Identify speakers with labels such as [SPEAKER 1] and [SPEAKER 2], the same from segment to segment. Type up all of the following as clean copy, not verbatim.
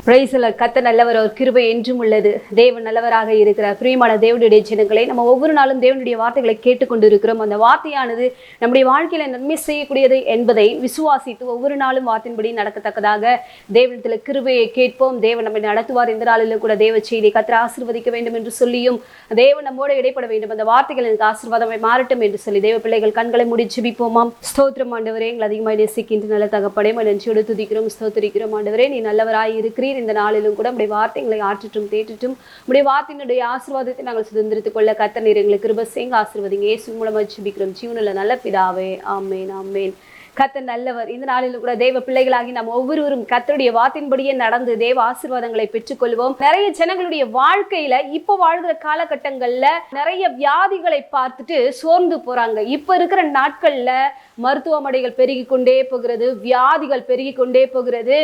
[SPEAKER 1] கர்த்தர் நல்லவர், அவர் கிருபை என்றும் உள்ளது. தேவன் நல்லவராக இருக்கிறார். பிரியமான தேவனுடைய ஜனங்களே, நம்ம ஒவ்வொரு நாளும் தேவனுடைய வார்த்தைகளை கேட்டுக்கொண்டு இருக்கிறோம். அந்த வார்த்தையானது நம்முடைய வாழ்க்கையில நன்மை செய்யக்கூடியது என்பதை விசுவாசித்து ஒவ்வொரு நாளும் வார்த்தையின்படி நடக்கத்தக்கதாக தேவனிடத்தில் கிருபையை கேட்போம். தேவன் நம்மை நடத்துவார். இந்த நாளிலும் கூட தேவ செய்தியை கர்த்தர் ஆசீர்வதிக்க வேண்டும் என்று சொல்லியும், தேவன் நம்மோடு இடைப்பட வேண்டும், அந்த வார்த்தைகள் எனக்கு ஆசீர்வாதமாய் மாறட்டும் என்று சொல்லி தேவ பிள்ளைகள் கண்களை மூடி ஜெபிப்போமாம். ஸ்தோத்திரம் ஆண்டவரே, எங்களை அதிகமாக நேசிக்கின்ற நல்ல தகப்பனே, நன்றியோடு துதிக்கிறோம், ஸ்தோத்திரிக்கிறோம். ஆண்டவரே, நீ நல்லவராய் இருக்கிறீர். இந்த நாளிலும் கூட நம்முடைய வார்த்தைகளை ஆற்றட்டும் தேற்றட்டும். நம்முடைய வார்த்தையினுடைய ஆசீர்வாதத்தை நாங்கள் சுதந்திரித்துக் கொள்ள கர்த்தர் நீர் எங்களுக்கு கிருபை செய்யுங்க. ஆசீர்வதிங்க. இயேசு மூலமாக ஜெபிக்கிறோம் ஜீவனுள்ள நல்ல பிதாவே, ஆமேன் ஆமேன். கர்த்தர் நல்லவர். இந்த நாளிலும் கூட தேவ பிள்ளைகளாகி நாம் ஒவ்வொருவரும் கர்த்தருடைய வார்த்தையின்படியே நடந்து தேவ ஆசீர்வாதங்களை பெற்றுக்கொள்வோம். நிறைய ஜனங்களுடைய வாழ்க்கையில இப்ப வாழ்கிற காலகட்டங்கள்ல நிறைய வியாதிகளை பார்த்துட்டு சோர்ந்து போறாங்க. இப்ப இருக்கிற நாட்கள்ல மருத்துவமனைகள் பெருகி கொண்டே போகிறது, வியாதிகள் பெருகி கொண்டே போகிறது.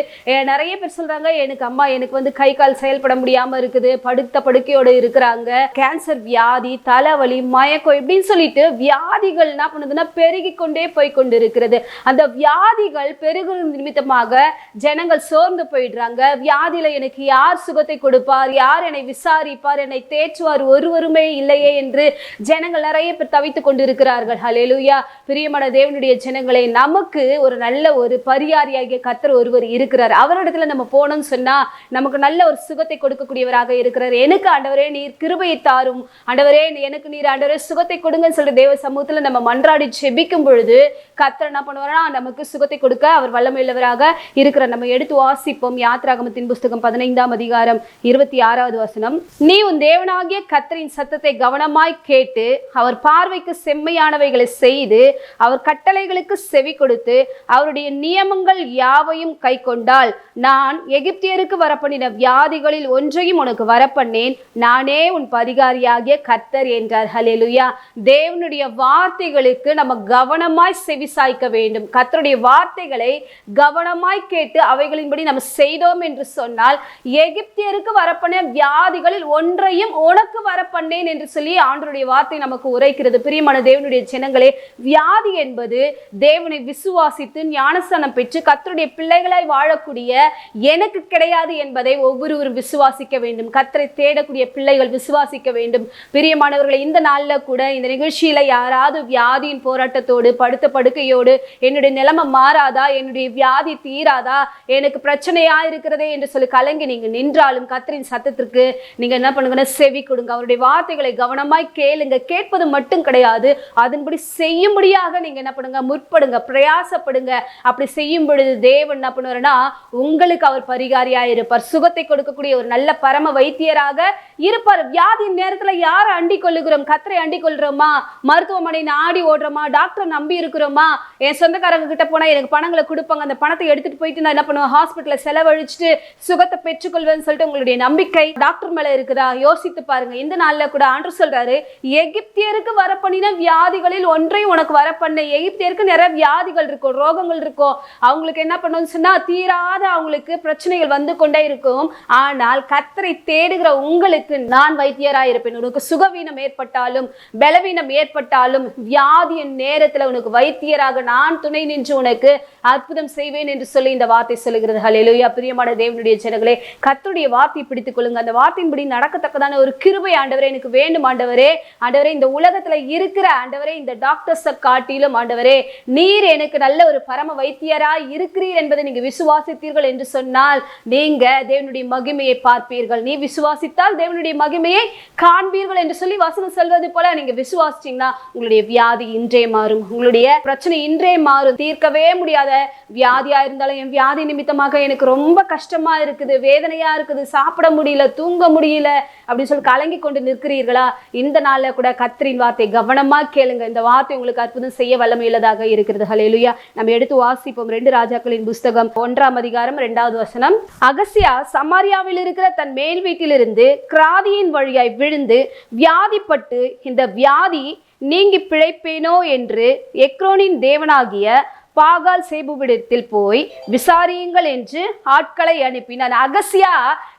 [SPEAKER 1] நிறைய பேர் சொல்றாங்க, எனக்கு வந்து கை கால் செயல்பட முடியாம இருக்குது, படுத்த படுக்கையோடு இருக்கிறாங்க, கேன்சர் வியாதி, தலைவலி, மயக்கம் இப்படின்னு சொல்லிட்டு வியாதிகள் என்ன பண்ணுதுன்னா பெருகி கொண்டே போய் கொண்டு இருக்கிறது. அந்த வியாதிகள் பெருகும் நிமித்தமாக ஜனங்கள் சோர்ந்து போயிடுறாங்க. வியாதியில எனக்கு யார் சுகத்தை கொடுப்பார், யார் என்னை விசாரிப்பார், என்னை தேற்றுவார், ஒருவருமே இல்லையே என்று ஜனங்கள் நிறைய பேர் தவித்துக் கொண்டிருக்கிறார்கள். ஹல்லேலூயா. பிரியமான தேவனுடைய ஜனங்களே, நமக்கு ஒரு நல்ல ஒரு பரிகாரியாகிய கர்த்தர் ஒருவர் இருக்கிறார். அவரிடத்துல நம்ம போனோம்னு சொன்னா நமக்கு நல்ல ஒரு சுகத்தை கொடுக்கக்கூடியவராக இருக்கிறார். எனக்கு ஆண்டவரே நீர் கிருபையை தாரும், ஆண்டவரே எனக்கு நீர் ஆண்டவரே சுகத்தை கொடுங்கன்னு சொல்லி தேவ சமூகத்துல நம்ம மன்றாடி ஜெபிக்கும் பொழுது கர்த்தர் என்ன பண்ணுவார், நமக்கு சுகத்தை கொடுக்க அவர் வல்லமையுள்ளவராக இருக்கிறார். நம்ம எடுத்து வாசிப்போம். யாத்திராகமத்தின் புஸ்தகம் 15ஆம் அதிகாரம் 26வது வசனம். நீ உன் தேவனாகிய கர்த்தரின் சத்தத்தை கவனமாய் கேட்டு அவர் பார்வைக்கு செம்மையானவைகளை செய்து அவர் கட்டளைகளுக்கு செவி கொடுத்து அவருடைய நியமங்கள் யாவையும் கை கொண்டால் நான் எகிப்தியருக்கு வரப்பண்ணின வியாதிகளில் ஒன்றையும் உனக்கு வரப்பண்ணேன், நானே உன் பரிகாரியாகிய கர்த்தர் என்றார். ஹல்லேலூயா. தேவனுடைய வார்த்தைகளுக்கு நம்ம கவனமாய் செவி சாய்க்க வேண்டும். கர்த்தருடைய வார்த்தைகளை கவனமாய் கேட்டு அவைகளின்படி நம்ம செய்தோம் என்று சொன்னால் எகிப்தியருக்கு வரப்பண்ண வியாதிகளில் ஒன்றையும் உனக்கு வரப்பண்ணேன் என்று சொல்லி ஆண்டவருடைய வார்த்தை நமக்கு உரைக்கிறது. பிரியமான தேவனுடைய ஜனங்களே, வியாதி என்பது தேவனை விசுவாசித்து ஞானஸ்நானம் பெற்று கர்த்தருடைய பிள்ளைகளாய் வாழக்கூடிய எனக்கு கிடையாது என்பதை ஒவ்வொருவரும் விசுவாசிக்க வேண்டும். கர்த்தரை தேடக்கூடிய பிள்ளைகள் விசுவாசிக்க வேண்டும். பிரியமானவர்களை, இந்த நாள்ல கூட இந்த நிகழ்ச்சியில யாராவது வியாதியின் போராட்டத்தோடு படுத்த படுக்கையோடு என்னுடைய நிலைமை மாறாதா, என்னுடைய வியாதி தீராதா, எனக்கு பிரச்சனையா இருக்கிறதே என்று சொல்லி கலங்கி நீங்க நின்றாலும் கர்த்தரின் சத்தத்திற்கு நீங்க என்ன பண்ணுங்கன்னா செவி கொடுங்க. அவருடைய வார்த்தைகளை கவனமாய் கேளுங்க. கேட்பது மட்டும் கிடையாது, அதன்படி செய்யும்படியாக நீங்க என்ன பண்ணுங்க, முற்படுங்க, பிரயாசப்படுங்க. அப்படி செய்யும் பொழுது தேவன் என்ன பண்ணுவாருன்னா உங்களுக்கு அவர் பரிகாரியா இருப்பார். சுகத்தை கொடுக்கக்கூடிய ஒரு நல்ல பரம வைத்தியராக இருப்பார். வியாதியின் நேரத்துல யாரை அண்டிக் கொள்ளுகிறோம்? கர்த்தரை அண்டிக் கொள்றோமா? மருத்துவமனை நாடி ஓடுறோமா? டாக்டரை நம்பி இருக்கிறோமா? என் சொந்தக்காரங்க கிட்ட போனா எனக்கு பணங்களை கொடுப்பாங்க, அந்த பணத்தை எடுத்துட்டு போயிட்டு நான் என்ன பண்ணுவேன், ஹாஸ்பிட்டல செலவழிச்சுட்டு சுகத்தை பெற்றுக்கொள்வேன்னு சொல்லிட்டு உங்களுடைய நம்பிக்கை டாக்டர் மேல இருக்குதா? யோசித்து பாருங்க. இந்த நாள்ல கூட ஆண்டவர் சொல்றாரு, எகிப்தியருக்கு வரப்பண்ணின வியாதிகளில் ஒன்றை உனக்கு வரப்பண்ண. எகிப்தியருக்கு நிறைய வியாதிகள் இருக்கும், ரோகங்கள் இருக்கும். அவங்களுக்கு என்ன பண்ணணும்னு சொன்னா தீராத அவங்களுக்கு பிரச்சனைகள் வந்து கொண்டே இருக்கும். ஆனால் கர்த்தரை தேடுகிற உங்களுக்கு நான் வைத்தியராக இருப்பேன். உனக்கு சுகவீனம் ஏற்பட்டாலும் பலவீனம் ஏற்பட்டாலும் வியாதியின் நேரத்துல உனக்கு வைத்தியராக நான் துணை நின்று உனக்கு அற்புதம் செய்வேன் என்று சொல்லி இந்த வார்த்தை சொல்லுகிறது. ஹல்லேலூயா. பிரியமான தேவனுடைய ஜனங்களே, கர்த்தருடைய வார்த்தையை பிடித்துக் கொள்ளுங்க. அந்த வார்த்தையின்படி நடக்கத்தக்கதான ஒரு கிருபை ஆண்டவரே எனக்கு வேண்டும். ஆண்டவரே, ஆண்டவரே இந்த உலகத்துல இருக்கிற ஆண்டவரே இந்த டாக்டர்ஸை காட்டிலும் ஆண்டவரே நீர் எனக்கு நல்ல ஒரு பரம வைத்தியராய் இருக்கிறீர் என்பதை நீங்க விசுவாசித்தீர்கள் என்று சொன்னால் நீங்க தேவனுடைய மகிமையை பார்ப்பீர்கள். நீ விசுவாசித்தால் தேவனுடைய மகிமையை காண்பீர்கள் என்று சொல்லி வசனம் சொல்வது போல நீங்க விசுவாசிச்சீங்கன்னா உங்களுடைய வியாதி இன்றே மாறும், உங்களுடைய பிரச்சனை இன்றே மாறும். தீர்க்கவே முடியாத வியாதியா இருந்தாலும், என் வியாதி நிமித்தமாக எனக்கு ரொம்ப கஷ்டமா இருக்குது, வேதனையா இருக்குது, சாப்பிட முடியல, தூங்க முடியல அப்படின்னு சொல்லி கலங்கி கொண்டு நிற்கிறீர்களா? இந்த நாள்ல கூட கர்த்தரின் வார்த்தை கவனமா கேளுங்க. இந்த வார்த்தை உங்களுக்கு அற்புதம் செய்ய வல்லமையுள்ளதாக இருக்கிறது. ஹல்லேலூயா. நம்ம எடுத்து வாசிப்போம். 2 ராஜாக்களின் புஸ்தகம் 1ஆம் அதிகாரம் 2வது வசனம். அகசியா சமாரியாவில் இருக்கிற தன் மேல் வீட்டிலிருந்து கிராதியின் வழியாய் விழுந்து வியாதிப்பட்டு இந்த வியாதி நீங்கி பிழைப்பேனோ என்று எக்ரோனின் தேவனாகிய பாகால் சேபுவிடத்தில் போய் விசாரியுங்கள் என்று ஆட்களை அனுப்பினான். அகசியா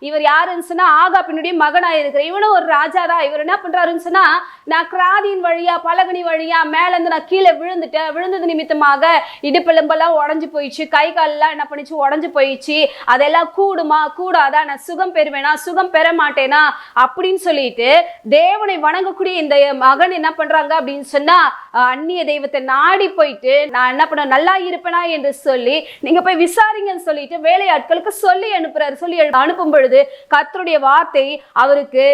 [SPEAKER 1] இவர் யாருன்னு சொன்னா ஆகாபினுடைய மகனா இருக்கிற இவனும் ஒரு ராஜா தான். இவர் என்ன பண்றாருன்னு சொன்னா, நான் கிராதியின் வழியா பலகனி வழியா மேல இருந்து நான் கீழே விழுந்தது நிமித்தமாக இடுப்பெலும்பெல்லாம் உடஞ்சு போயிடுச்சு, கை காலெல்லாம் என்ன பண்ணிச்சு உடஞ்சு போயிடுச்சு, அதெல்லாம் கூடுமா கூடாதா, நான் சுகம் பெறுவேனா சுகம் பெற மாட்டேனா அப்படின்னு சொல்லிட்டு தேவனை வணங்கக்கூடிய இந்த மகன் என்ன பண்றாங்க அப்படின்னு சொன்னா, அந்நிய தெய்வத்தை நாடி போயிட்டு நான் என்ன பண்ண நல்லா இருப்பேனா என்று சொல்லி நீங்க போய் விசாரிங்கன்னு சொல்லிட்டு வேலையாட்களுக்கு சொல்லி அனுப்புறாரு. சொல்லி அனுப்பும் பொழுது கர்த்தருடைய வார்த்தை அவருக்கு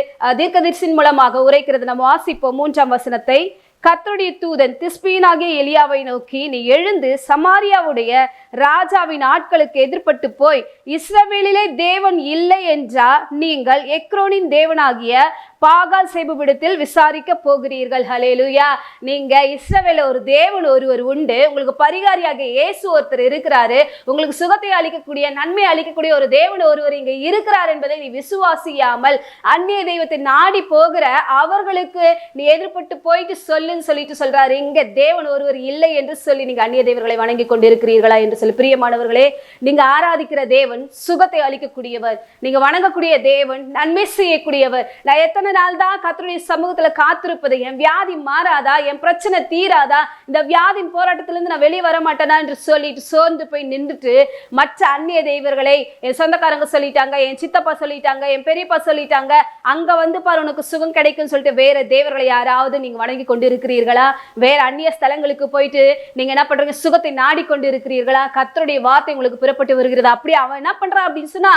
[SPEAKER 1] தீர்க்கதரிசியின் மூலமாக உரைக்கிறது. நம்ம வாசிப்போம் 3ஆம் வசனத்தை. கர்த்தருடைய தூதன் திஸ்பீனாகிய எலியாவை நோக்கி, நீ எழுந்து சமாரியாவுடைய ராஜாவின் ஆட்களுக்கு எதிர்பட்டு போய் இஸ்ரவேலிலே தேவன் இல்லை என்றா நீங்கள் எக்ரோனின் தேவனாகிய பாகால் சேபுவிடத்தில் விசாரிக்க போகிறீர்கள். ஹல்லேலூயா. நீங்க இஸ்ரவேல்ல ஒரு தேவன் ஒருவர் உண்டு, உங்களுக்கு பரிகாரியாக இயேசு ஒருத்தர் இருக்கிறாரு, உங்களுக்கு சுகத்தை அளிக்கக்கூடிய நன்மை அளிக்கக்கூடிய ஒரு தேவன் ஒருவர் இங்க இருக்கிறார் என்பதை நீ விசுவாசியாமல் அந்நிய தெய்வத்தை நாடி போகிற அவர்களுக்கு நீ எதிர்பட்டு போயிட்டு சொல்லுன்னு சொல்லிட்டு சொல்றாரு. இங்க தேவன் ஒருவர் இல்லை என்று சொல்லி நீங்க அந்நிய தெய்வங்களை வணங்கி கொண்டிருக்கிறீர்களா என்று சொல்லி, பிரியமானவர்களே, நீங்க ஆராதிக்கிற தேவன் சுகத்தை அளிக்கக்கூடியவர், நீங்க வணங்கக்கூடிய தேவன் நன்மை செய்யக்கூடியவர். நான் எத்தனை நாள் தான் கர்த்தருடைய சமூகத்துல காத்திருப்பது, என் வியாதி மாறாதா, என் பிரச்சனை தீராதா, இந்த வியாதியின் போராட்டத்திலிருந்து நான் வெளியே வர மாட்டேனா என்று சொல்லிட்டு சோர்ந்து போய் நின்றுட்டு மற்ற அந்நிய தெய்வங்களை என் சொந்தக்காரங்க சொல்லிட்டாங்க, என் சித்தப்பா சொல்லிட்டாங்க, என் பெரியப்பா சொல்லிட்டாங்க, அங்க வந்து பாரு உனக்கு சுகம் கிடைக்கும் சொல்லிட்டு வேற தேவர்களை யாராவது நீங்க வணங்கி கொண்டு இருக்கிறீர்களா? வேற அந்நிய ஸ்தலங்களுக்கு போயிட்டு நீங்க என்ன பண்றீங்க? சுகத்தை நாடிக்கொண்டு இருக்கிறீர்களா? கர்த்தருடைய வார்த்தை உங்களுக்கு புறப்பட்டு வருகிறது. அப்படி அவன் என்ன பண்றான் அப்படின்னு சொன்னா,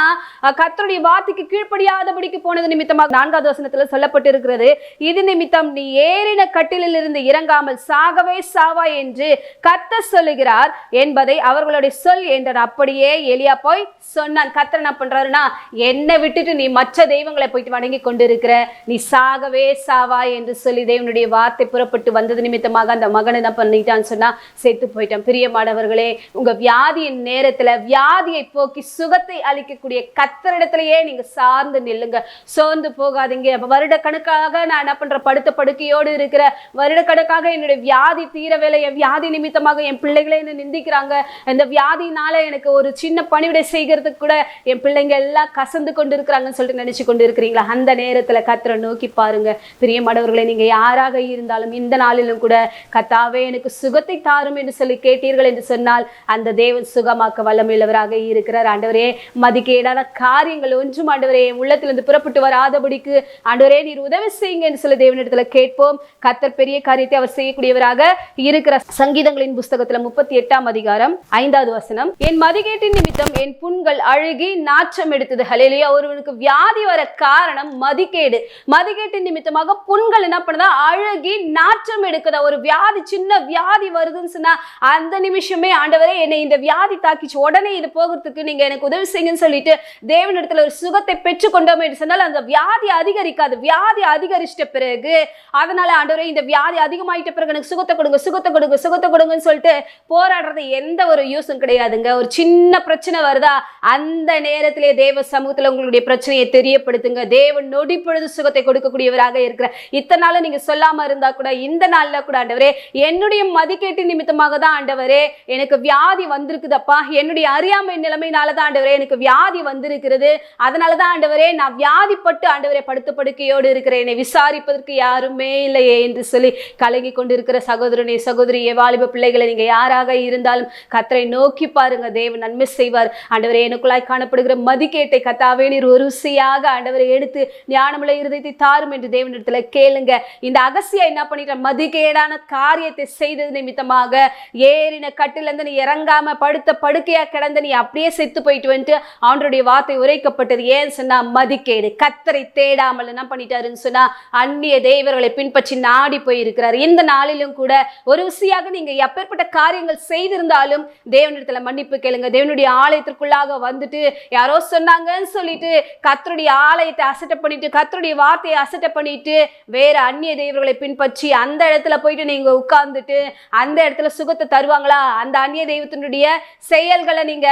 [SPEAKER 1] கர்த்தருடைய வார்த்தைக்கு கீழ்ப்படியாதபடிக்கு போனது நிமித்தமாக 4ஆவது வசனத்துல சொல்லப்பட்டிருக்கிறது, இது நிமித்தம் நீ ஏறின கட்டிலில் இருந்து இறங்காமல் சாகவே சாவா என்று கர்த்தர் சொல்லுகிறார் என்பதை அவர்களுடைய சொல் என்றார். அப்படியே எலியா போய் சொன்னான். கர்த்தர் என்ன பண்றாருன்னா, என்னை விட்டுட்டு நீ மற்ற தெய்வங்களை போயிட்டு வணங்கி கொண்டிருக்கிற, நீ சாகவே சாவா என்று சொல்லி தேவனுடைய வார்த்தை புறப்பட்டு வந்தது நிமித்தமாக அந்த மகன் என்ன பண்ணிட்டான்னு சொன்னா செத்து போயிட்டான். பிரியமானவர்களே, உங்க வியாதியின் நேரத்துல வியாதியை போக்கி சுகத்தை அளிக்கக்கூடிய கர்த்தரிடத்திலேயே நீங்க சார்ந்து நில்லுங்க, சோர்ந்து போகாதீங்க. வருட கணக்காக நான் என்ன பண்ற படுத்த படுக்கையோடு இருக்கிற, வருட கணக்காக என்னுடைய வியாதி தீரவேலை, என் வியாதி நிமித்தமாக என் பிள்ளைகளை என்ன நிந்திக்கிறாங்க, இந்த வியாதினால எனக்கு ஒரு சின்ன பணிவிடை செய்கிறதுக்கு கூட என் பிள்ளைங்க எல்லாம் கசந்து கொண்டு இருக்கிறாங்கன்னு சொல்லிட்டு நினைச்சு கொண்டு இருக்கிறீங்களா? அந்த நேரத்துல கர்த்தரை நோக்கி பாருங்க. பிரியமானவர்களே, நீங்க யாராக இருந்தாலும் இந்த நாளிலும் கூட கர்த்தாவே எனக்கு சுகத்தை தாரும் என்று சொல்லி கேட்டீர்கள் என்று சொன்னால் அந்த தேவன் சுகமாக்க வல்லமையுள்ளவராக இருக்கிறார். ஆண்டவரே, மதிக்கேடான காரியங்கள் ஒன்றும் ஆண்டவரே உள்ளத்திலிருந்து புறப்பட்டு வராதபடிக்கு ஆண்டவரே நீர் உதவி செய்யுங்க என்று சொல்லி தேவனிடத்துல கேட்போம். கர்த்தர் பெரிய காரியத்தை அவர் செய்யக்கூடியவராக இருக்கிற. சங்கீதங்களின் புஸ்தகத்துல 38ஆம் அதிகாரம் 5வது வசனம், என் மதிகேட்டின் நிமித்தம் என் புண்கள் அழுகி நாற்றம் எடுத்தது. ஹல்லேலூயா. ஒருவனுக்கு வியாதி வர காரணம் மதிகேடு. மதிகேட்டின் நிமித்தமாக புண்கள் என்ன பண்ணுதா? அழுகி நாற்றம் எடுக்குதா. ஒரு வியாதி, சின்ன வியாதி வருதுன்னு சொன்னா அந்த நிமிஷமே ஆண்டவரே என்னை இந்த வியாதி தாக்கிச்சு, உடனே இது போகிறதுக்கு நீங்க எனக்கு உதவி செய்யுங்கன்னு சொல்லிட்டு தேவனிடத்துல ஒரு சுகத்தை பெற்றுக்கொண்டோம் என்று சொன்னால் அந்த வியாதி அதிகரிக்காது. வியாதி அதிகரிச்சிட்ட பிறகு அதனால ஆண்டவரே இந்த வியாதி அதிகமாயிட்ட பிறகு எனக்கு சுகத்தை கொடுங்க சுகத்தை கொடுங்க சுகத்தை கொடுங்கன்னு சொல்லிட்டு போராடுறது எந்த ஒரு யூஸும் கிடையாதுங்க. ஒரு சின்ன பிரச்சனை வருதா, அந்த நேரத்திலே தேவ சமூகத்துல உங்களுடைய பிரச்சனையை தெரியப்படுத்துங்க. தேவன் நொடி பொழுது சுகத்தை கொடுக்கக்கூடியவராக இருக்கிற. இத்தனை நாள் நீங்க சொல்லாம இருந்தா கூட இந்த நாள்ல கூட ஆண்டவரே என்னுடைய மதிக்கேட்டு நிமித்தமாக தான் ஆண்டவரே எனக்கு வியாதி வந்திருக்குதப்பா, என்னுடைய அறியாமை நிலைமையினாலதான் ஆண்டவரே எனக்கு வியாதி வந்திருக்கிறது, அதனாலதான் ஆண்டவரே நான் வியாதிப்பட்டு ஆண்டவரே படுத்த படுக்கையோடு இருக்கிறேன், என்னை விசாரிப்பதற்கு யாருமே இல்லையே என்று சொல்லி கலங்கி கொண்டிருக்கிற சகோதரனே சகோதரியே வாலிப பிள்ளைகளை நீங்க யாராக இருந்தாலும் கர்த்தரை நோக்கி பாருங்க, தேவன் நன்மை செய்வார். ஆண்டவரே எனக்குள்ளாய் காணப்படுகிற மதிக்கேட்டை கர்த்தாவே நீர் ஒரு ருசியாக ஆண்டவரை எடுத்து ஞானமுள்ள இருதயத்தை தாரும் என்று தேவனிடத்துல கேளுங்க. இந்த அகசியா என்ன பண்ணிட்ட? மதிகேடான காரியத்தை செய்தது நிமித்தமாக ஏறின கட்டில இருந்து நீ இறங்காம படுத்த படுக்கையா கிடந்த நீ அப்படியே செத்து போயிட்டு வந்துட்டு அவனுடைய வார்த்தை உரைக்கப்பட்டது. ஏன்னு சொன்னா மதிக்கேடு. கர்த்தரை தேடாமல் என்ன பண்ணிட்டாருன்னு சொன்னா அந்நிய தெய்வர்களை பின்பற்றி நாடி போயிருக்கிறார். இந்த நாளிலும் கூட ஒரு விஷயாக நீங்க எப்பேற்பட்ட காரியங்கள் செய்திருந்தாலும் தேவனிடத்துல மன்னிப்பு கேளுங்க. தேவனுடைய ஆலயத்திற்குள்ளாக வந்துட்டு யாரோ சொன்னாங்கன்னு சொல்லிட்டு கர்த்தருடைய ஆலயத்தை அசட்டை பண்ணிட்டு கர்த்தருடைய வார்த்தையை அசட்டை பண்ணிட்டு வேற அந்நிய தெய்வர்களை பின்பற்றி அந்த இடத்துல போயிட்டு நீங்க உட்கார்ந்துட்டு அந்த இடத்துல சுகத்தை தருவாங்களா? அந்த அந்நிய தெய்வத்தினுடைய செயல்களை நீங்க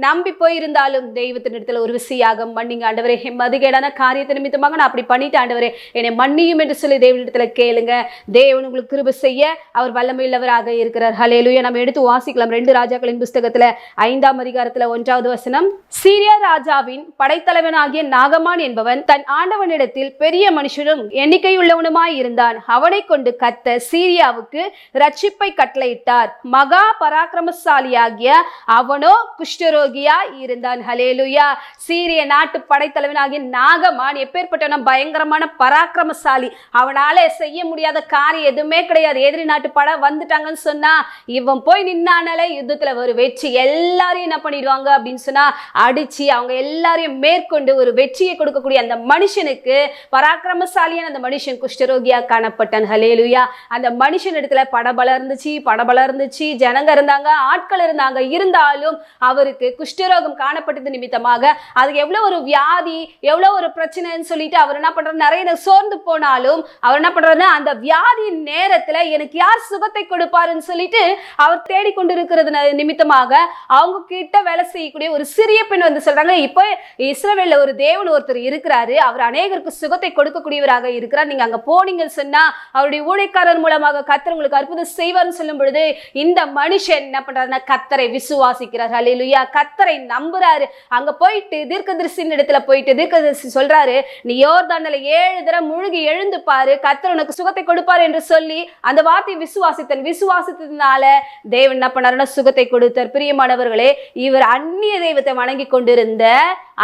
[SPEAKER 1] நம்பி போயிருந்தாலும் தெய்வத்தின் இடத்துல ஒரு விஷயாக மன்னிங்க. ஆண்டவரே மதிகேடான காரியத்தை நிமித்தமாக நான் அப்படி பண்ணி பண்ணிட்டு ஆண்டவரே என்னை மன்னியும் என்று சொல்லி தேவனிடத்துல கேளுங்க. தேவன் உங்களுக்கு கிருபை செய்ய அவர் வல்லமையுள்ளவராக இருக்கிறார். ஹல்லேலூயா. நம்ம எடுத்து வாசிக்கலாம் 2 ராஜாக்களின் புஸ்தகத்துல 5ஆம் அதிகாரத்துல 1வது வசனம். சீரியா ராஜாவின் படைத்தலைவனாகிய நாகமான் என்பவன் தன் ஆண்டவனிடத்தில் பெரிய மனுஷனும் எண்ணிக்கையுள்ளவனுமாய் இருந்தான். அவனை கொண்டு கர்த்தர் சீரியாவுக்கு ரட்சிப்பை கட்டளையிட்டார். மகா பராக்கிரமசாலியாகிய அவனோ குஷ்டரோகியாய் இருந்தான். ஹல்லேலூயா. சீரிய நாட்டு படைத்தலைவனாகிய நாகமான் எப்பேற்பட்டவனா? பயங்கரமான பராக்கிரமசாலி. அவனால செய்ய முடியாத காரியம் எதுவுமே கிடையாது. எதிரி நாட்டு படை வந்துட்டாங்கன்னு சொன்னா இவன் போய் நின்னானாலே யுத்தத்துல ஒரு வெற்றி. எல்லாரையும் என்ன பண்ணிடுவாங்க அப்படின்னு சொன்னா அடிச்சு அவங்க எல்லாரையும் மேற்கொண்டு ஒரு வெற்றியை கொடுக்கக்கூடிய அந்த மனுஷனுக்கு, பராக்கிரமசாலியான அந்த மனுஷன் குஷ்டரோகியா காணப்பட்டான். ஹல்லேலூயா. அந்த மனுஷன் இடத்துல படபலம் இருந்துச்சு, ஜனங்க இருந்தாங்க, ஆட்கள் இருந்தாங்க. இருந்தாலும் அவருக்கு குஷ்டரோகம் காணப்பட்டது நிமித்தமாக அதுக்கு எவ்வளவு ஒரு வியாதி, எவ்வளவு ஒரு பிரச்சனைன்னு சொல்லிட்டு அவர் என்ன பண்றாரு, நிறைய சோர்ந்து போனாலும் அவர் என்ன பண்றாருன்னா அந்த வியாதியின் நேரத்துல எனக்கு யார் சுகத்தை கொடுப்பாருன்னு சொல்லிட்டு அவர் தேடிக்கொண்டிருக்கிறது நிமித்தமாக அவங்க கிட்ட வேலை செய்யக்கூடிய ஒரு சிறிய பெண் வந்து சொல்றாங்க, இப்போ இஸ்ரவேல்ல ஒரு தேவன் ஒருத்தர் இருக்கிறாரு, அவர் அநேகருக்கு சுகத்தை கொடுக்கக்கூடியவராக இருக்கிறார், நீங்க அங்க போனீங்கன்னு சொன்னா அவருடைய ஊழியக்காரர் மூலமாக கர்த்தர் உங்களுக்கு அற்புதம் செய்வார்னு சொல்லும் பொழுது இந்த மனுஷன் என்ன பண்றாருன்னா கர்த்தரை விசுவாசிக்கிறார். ஹல்லேலூயா. கர்த்தரை நம்புறாரு. அங்க போயிட்டு தீர்க்கதரிசியின் இடத்துல போயிட்டு தீர்க்கதரிசி சொல்றாரு, நீ யோர்தான்ல 7 தடவை முழுகி எழுந்து பாரு, கர்த்தர் உனக்கு சுகத்தை கொடுப்பார் என்று சொல்லி அந்த வார்த்தையை விசுவாசித்ததுனால தேவன் என்ன பண்ணாருன்னா சுகத்தை கொடுத்தார். பிரியமானவர்களே, இவர் அந்நிய தெய்வத்தை வணங்கி கொண்டிருந்த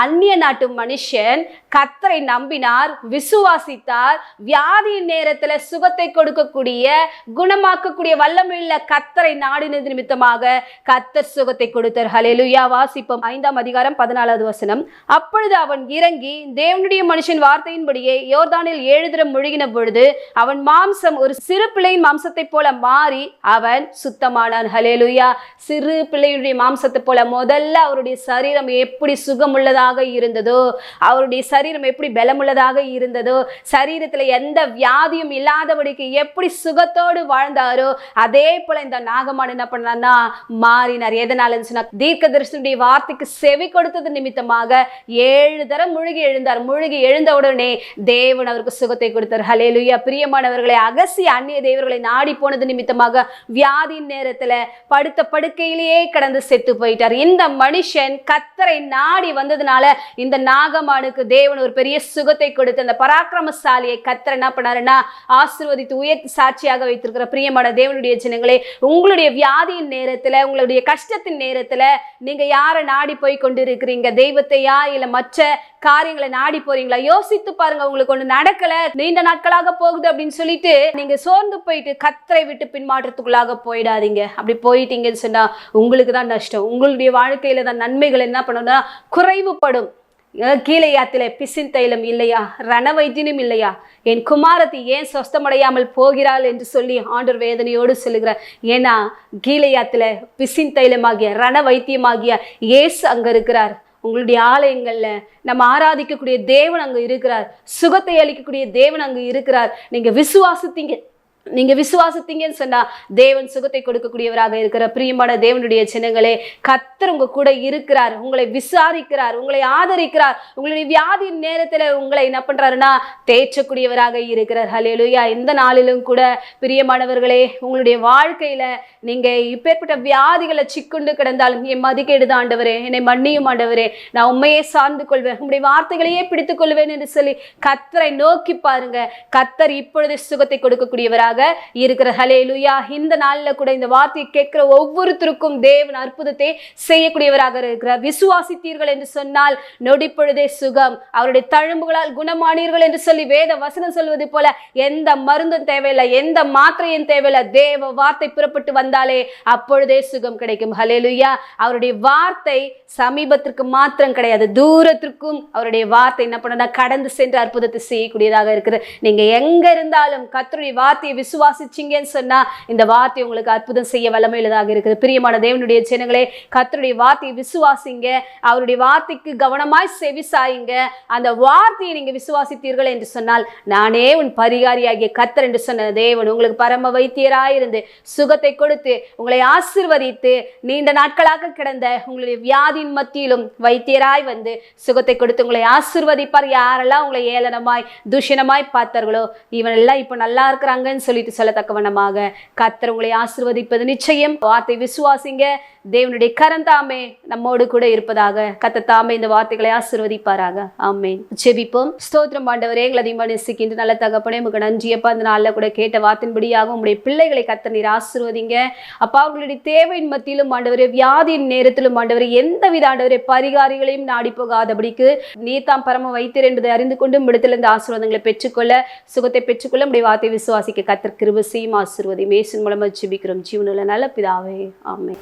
[SPEAKER 1] அந்நிய நாட்டு மனுஷன் கர்த்தரை நம்பினார், விசுவாசித்தார். வியாதியின் நேரத்துல சுகத்தை கொடுக்கக்கூடிய, குணமாக்கக்கூடிய வல்லமையுள்ள கர்த்தரை நாடினது நிமித்தமாக கர்த்தர் சுகத்தை கொடுத்தார். ஹல்லேலூயா. வாசிப்போம் 5ஆம் அதிகாரம் 14வது வசனம். அப்பொழுது அவன் இறங்கி தேவனுடைய மனுஷன் வார்த்தையின்படியே யோர்தானில் 7 தடவை முழுகின பொழுது அவன் மாம்சம் ஒரு சிறு பிள்ளையின் மாம்சத்தை போல மாறி அவன் சுத்தமானான். ஹல்லேலூயா. சிறு பிள்ளையுடைய மாம்சத்தை போல முதல்ல அவருடைய சரீரம் எப்படி சுகமுள்ளதாக இருந்ததோ, அவருடைய சரீரம் எப்படி பலமுள்ளதாக இருந்ததோ, சரீரத்துல எந்த வியாதியும் இல்லாதபடிக்கு எப்படி சுகத்தோடு வாழ்ந்தாரோ அதே போல இந்த நாகமான் என்ன பண்ணான்னா மாறினார். எதனால சொன்னா தீர்க்கதரிசியுடைய வார்த்தைக்கு செவி கொடுத்தது நிமித்தமாக 7 தடவை முழுகி எழுந்தார். முழுகி எழுந்த உடனே தேவன் அவருக்கு சுகத்தை கொடுத்தார். ஹல்லேலூயா. பிரியமானவர்களை, அகசி அந்நிய தேவர்களை நாடி போனது நிமித்தமாக வியாதியின் நேரத்துல படுத்த படுக்கையிலேயே கடந்து செத்து போயிட்டார். இந்த மனுஷன் கர்த்தரை நாடி வந்ததுனால இந்த நாகமானுக்கு தேவன் ஒரு பெரிய சுகத்தை கொடுத்து அந்த பராக்கிரமசாலியை கர்த்தர் என்ன பண்ணாருன்னா ஆசீர்வதித்து உயர்த்தி சாட்சியாக வைத்திருக்கிற பிரியமான தேவனுடைய ஜனங்களே, உங்களுடைய வியாதியின் நேரத்துல, உங்களுடைய கஷ்டத்தின் நேரத்துல நீங்க யாரை நாடி போய் கொண்டிருக்கிறீங்க? தெய்வத்தையா இல்ல மற்ற காரியங்களை நாடி போறீங்களா? யோசித்து பாருங்க. உங்களுக்கு ஒண்ணு நடக்கல, நீண்ட நாட்களாக போகுது அப்படின்னு சொல்லிட்டு நீங்க சோர்ந்து போயிட்டு கர்த்தரை விட்டு பின்மாற்றத்துக்குள்ளாக போயிடாதீங்க. அப்படி போயிட்டீங்கன்னு சொன்னா உங்களுக்கு தான் நஷ்டம். உங்களுடைய வாழ்க்கையில தான் நன்மைகள் என்ன பண்ணணும்னா குறைவுபடும். கீலேயாத்திலே பிசின் தைலம் இல்லையா, ரணவைத்தியனும் இல்லையா, என் குமாரத்தி ஏன் சொஸ்தமடையாமல் போகிறாள் என்று சொல்லி ஆண்டவர் வேதனையோடு சொல்லுகிறார். ஏன்னா கீலேயாத்தில பிசின் தைலமாகிய ரண வைத்தியமாகிய இயேசு அங்க இருக்கிறார். உங்களுடைய ஆலயங்கள்ல நம்ம ஆராதிக்கக்கூடிய தேவன் அங்க இருக்கிறார். சுகத்தை அளிக்கக்கூடிய தேவன் அங்க இருக்கிறார். நீங்க விசுவாசித்தீங்கன்னு சொன்னா தேவன் சுகத்தை கொடுக்கக்கூடியவராக இருக்கிற பிரியமான தேவனுடைய ஜனங்களே, கர்த்தர் உங்க கூட இருக்கிறார், உங்களை விசாரிக்கிறார், உங்களை ஆதரிக்கிறார். உங்களுடைய வியாதியின் நேரத்துல உங்களை என்ன பண்றாருன்னா தேற்றக்கூடியவராக இருக்கிறார். ஹல்லேலூயா. இந்த நாளிலும் கூட பிரியமானவர்களே, உங்களுடைய வாழ்க்கையில நீங்க இப்பேற்பட்ட வியாதிகளை சிக்குண்டு கிடந்தாலும் என் மதிக்கேடுதான் ஆண்டவரே, என்னை மன்னியும் ஆண்டவரே, நான் உண்மையே சார்ந்து கொள்வேன், உங்களுடைய வார்த்தைகளையே பிடித்துக் கொள்வேன் என்று சொல்லி கர்த்தரை நோக்கி பாருங்க. கர்த்தர் இப்பொழுது சுகத்தை கொடுக்கக்கூடியவராக இருக்கிற. ஹல்லேலூயா. இந்த நாள்ல கூட இந்த வார்த்தையை கேட்கிற ஒவ்வொருத்தருக்கும் தேவன் அற்புதத்தை செய்யக்கூடியவராக இருக்கிறார். விசுவாசித்தீர்கள் என்று சொன்னால் நொடிப்பொழுதே சுகம், அவருடைய தழும்புகளால் குணமானீர்கள் என்று சொல்லி வேத வசனம் சொல்வது போல எந்த மருந்தும் தேவையில்லை, எந்த மாத்திரையும் தேவையில்லை, தேவ வார்த்தை புறப்பட்டு வந்தாலே அப்பொழுதே சுகம் கிடைக்கும். ஹல்லேலூயா. அவருடைய வார்த்தை சமீபத்திற்கு மாத்திரம் கிடையாது, தூரத்திற்கும் அவருடைய வார்த்தை என்ன பண்ணா கடந்து சென்று அற்புதத்தை செய்யக்கூடியதாக இருக்குது. நீங்க எங்க இருந்தாலும் கர்த்தருடைய வார்த்தையை விசுவாசிச்சீங்கன்னு சொன்னா இந்த வார்த்தை உங்களுக்கு அற்புதம் செய்ய வல்லமையுள்ளதாக இருக்குது. பிரியமான தேவனுடைய ஜனங்களே, கர்த்தருடைய வார்த்தையை விசுவாசிங்க, அவருடைய வார்த்தைக்கு கவனமாய் செவிசாயுங்க. அந்த வார்த்தையை நீங்க விசுவாசித்தீர்கள் என்று சொன்னால், நானே உன் பரிகாரியாகிய கர்த்தர் என்று சொன்ன தேவன் உங்களுக்கு பரம வைத்தியராயிருந்து சுகத்தை கொடுத்து உங்களை ஆசீர்வதித்து நீண்ட நாட்களாக கிடந்த உங்களுடைய வியாதியின் மத்தியிலும் வைத்தியராய் வந்து சுகத்தை கொடுத்து உங்களை ஆசீர்வதிப்பார். யாரெல்லாம் உங்களை ஏளனமாய் தூஷணமாய் பார்த்தார்களோ இவனெல்லாம் இப்ப நல்லா இருக்கிறாங்கன்னு சொல்லிட்டு சொல்லத்தக்கவனமாக கர்த்தர் உங்களை ஆசீர்வதிப்பது நிச்சயம். வார்த்தை விசுவாசிங்க. தேவனுடைய கரந்தாமே நம்மோடு கூட இருப்பதாக. கர்த்தர் தாமே இந்த வார்த்தைகளை ஆசீர்வதிப்பாராக. ஆமென். ஜெபிப்போம். ஸ்தோத்திரம் ஆண்டவரே, எங்களை அதிகமாக நேசிக்கின்ற நல்ல தகப்பனே, உங்களுக்கு நன்றியப்பா. அந்த நாளில் கூட கேட்ட வார்த்தையின்படியாக உங்களுடைய பிள்ளைகளை கர்த்தர் நீர் ஆசீர்வதிங்க அப்பா. அவர்களுடைய தேவையின் மத்தியிலும் ஆண்டவரே, வியாதியின் நேரத்திலும் ஆண்டவரே, எந்தவித ஆண்டவரே பரிகாரிகளையும் நாடி போகாதபடிக்கு நீர் தாம் பரம வைத்தியர் என்பதை அறிந்து கொண்டு இடத்துல இந்த ஆசீர்வாதங்களை பெற்றுக்கொள்ள, சுகத்தை பெற்றுக்கொள்ள உடைய வார்த்தை விசுவாசிக்க கர்த்தர் கிருபை செய்யும். ஆசீர்வதி இயேசுவின் மூலமாக ஜெபிக்கிறோம் ஜீவனுள்ள நல்ல பிதாவே. ஆமென்.